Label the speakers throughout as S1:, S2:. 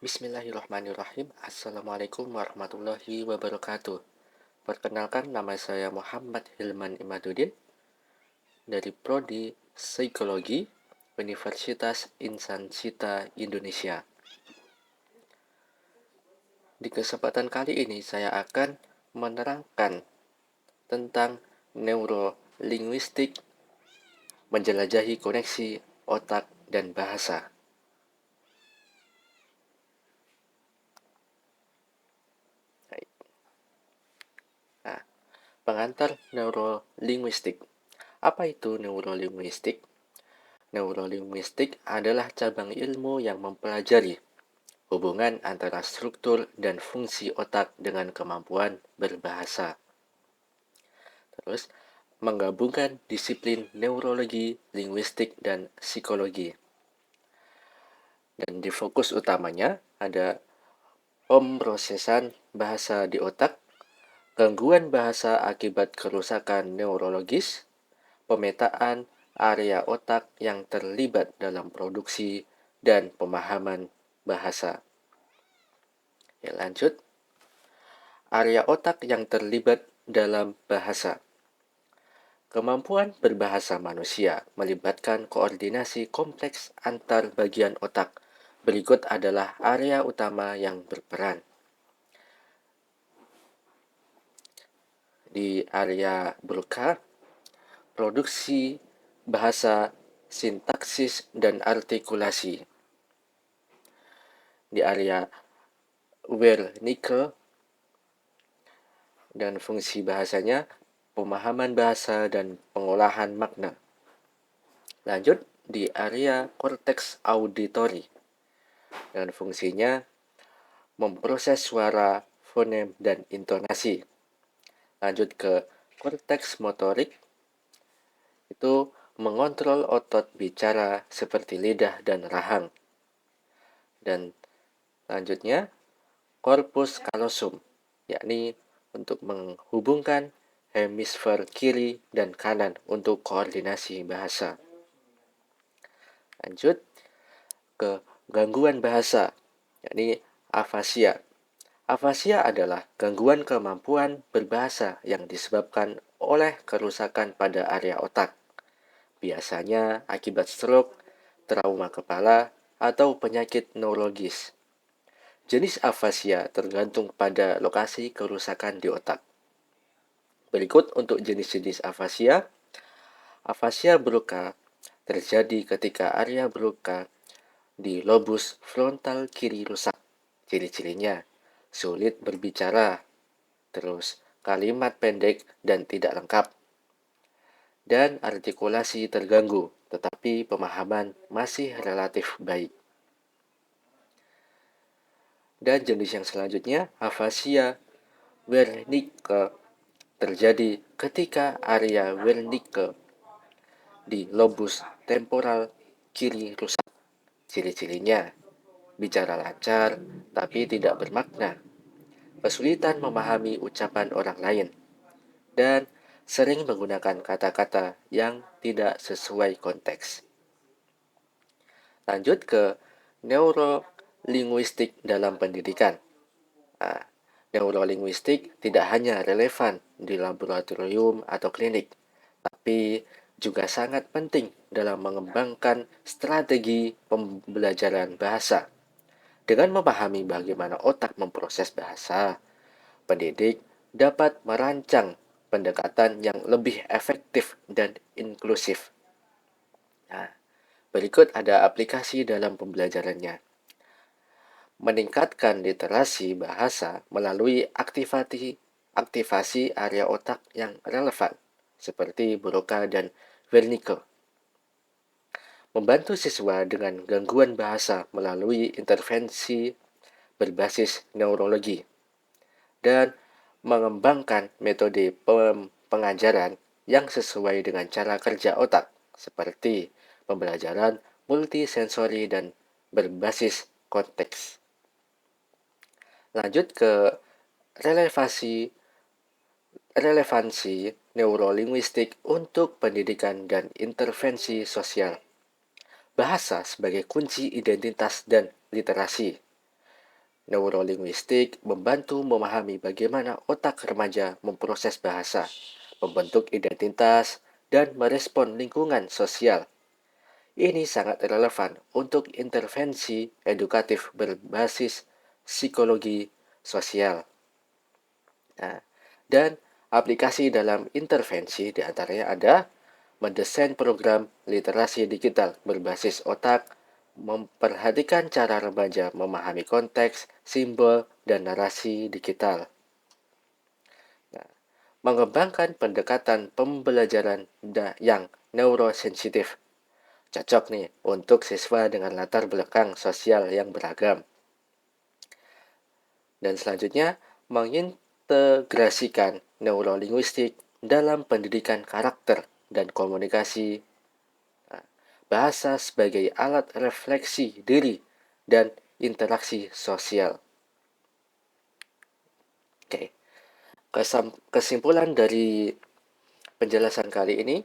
S1: Bismillahirrahmanirrahim. Assalamualaikum warahmatullahi wabarakatuh. Perkenalkan, nama saya Muhammad Hilman Imaduddin dari Prodi Psikologi Universitas Insan Cita Indonesia. Di kesempatan kali ini saya akan menerangkan tentang neurolinguistik, menjelajahi koneksi otak dan bahasa. Nah, pengantar neurolinguistik. Apa itu neurolinguistik? Neurolinguistik adalah cabang ilmu yang mempelajari hubungan antara struktur dan fungsi otak dengan kemampuan berbahasa. Terus, menggabungkan disiplin neurologi, linguistik, dan psikologi. Dan di fokus utamanya ada pemrosesan bahasa di otak, gangguan bahasa akibat kerusakan neurologis, pemetaan area otak yang terlibat dalam produksi dan pemahaman bahasa. Ya, lanjut. Area otak yang terlibat dalam bahasa. Kemampuan berbahasa manusia melibatkan koordinasi kompleks antar bagian otak. Berikut adalah area utama yang berperan. Di area Broca, produksi bahasa, sintaksis, dan artikulasi. Di area Wernicke dan fungsi bahasanya, pemahaman bahasa dan pengolahan makna. Lanjut di area korteks auditori dan fungsinya memproses suara, fonem, dan intonasi. Lanjut ke korteks motorik, itu mengontrol otot bicara seperti lidah dan rahang. Dan lanjutnya corpus callosum, yakni untuk menghubungkan hemisfer kiri dan kanan untuk koordinasi bahasa. Lanjut ke gangguan bahasa, yakni afasia. Afasia adalah gangguan kemampuan berbahasa yang disebabkan oleh kerusakan pada area otak, biasanya akibat stroke, trauma kepala, atau penyakit neurologis. Jenis afasia tergantung pada lokasi kerusakan di otak. Berikut untuk jenis-jenis afasia. Afasia Broca terjadi ketika area Broca di lobus frontal kiri rusak. Ciri-cirinya sulit berbicara, terus kalimat pendek dan tidak lengkap, dan artikulasi terganggu, tetapi pemahaman masih relatif baik. Dan jenis yang selanjutnya, afasia Wernicke terjadi ketika area Wernicke di lobus temporal kiri rusak. Ciri-cirinya bicara lancar tapi tidak bermakna, kesulitan memahami ucapan orang lain, dan sering menggunakan kata-kata yang tidak sesuai konteks. Lanjut ke neurolinguistik dalam pendidikan. Nah, neurolinguistik tidak hanya relevan di laboratorium atau klinik, tapi juga sangat penting dalam mengembangkan strategi pembelajaran bahasa. Dengan memahami bagaimana otak memproses bahasa, pendidik dapat merancang pendekatan yang lebih efektif dan inklusif. Nah, berikut ada aplikasi dalam pembelajarannya. Meningkatkan literasi bahasa melalui aktivasi area otak yang relevan, seperti Broca dan Wernicke. Membantu siswa dengan gangguan bahasa melalui intervensi berbasis neurologi, dan mengembangkan metode pengajaran yang sesuai dengan cara kerja otak, seperti pembelajaran multisensori dan berbasis konteks. Lanjut ke relevansi neurolinguistik untuk pendidikan dan intervensi sosial. Bahasa sebagai kunci identitas dan literasi. Neurolinguistik membantu memahami bagaimana otak remaja memproses bahasa, membentuk identitas, dan merespon lingkungan sosial. Ini sangat relevan untuk intervensi edukatif berbasis psikologi sosial. Nah, dan aplikasi dalam intervensi diantaranya ada mendesain program literasi digital berbasis otak, memperhatikan cara remaja memahami konteks, simbol, dan narasi digital. Nah, mengembangkan pendekatan pembelajaran yang neurosensitif. Cocok nih untuk siswa dengan latar belakang sosial yang beragam. Dan selanjutnya, mengintegrasikan neurolinguistik dalam pendidikan karakter dan komunikasi, bahasa sebagai alat refleksi diri dan interaksi sosial. Oke, kesimpulan dari penjelasan kali ini,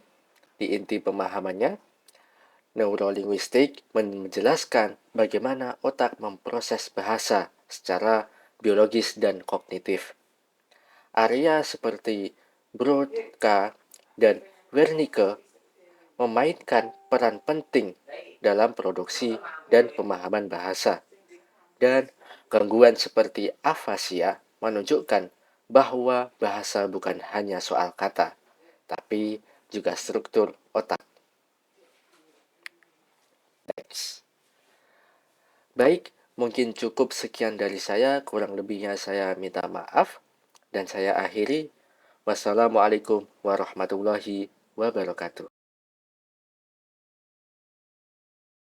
S1: di inti pemahamannya, neurolinguistik menjelaskan bagaimana otak memproses bahasa secara biologis dan kognitif. Area seperti Broca dan Wernicke memainkan peran penting dalam produksi dan pemahaman bahasa. Dan gangguan seperti afasia menunjukkan bahwa bahasa bukan hanya soal kata, tapi juga struktur otak. Baik, mungkin cukup sekian dari saya, kurang lebihnya saya minta maaf, dan saya akhiri. Wassalamualaikum warahmatullahi wabarakatuh.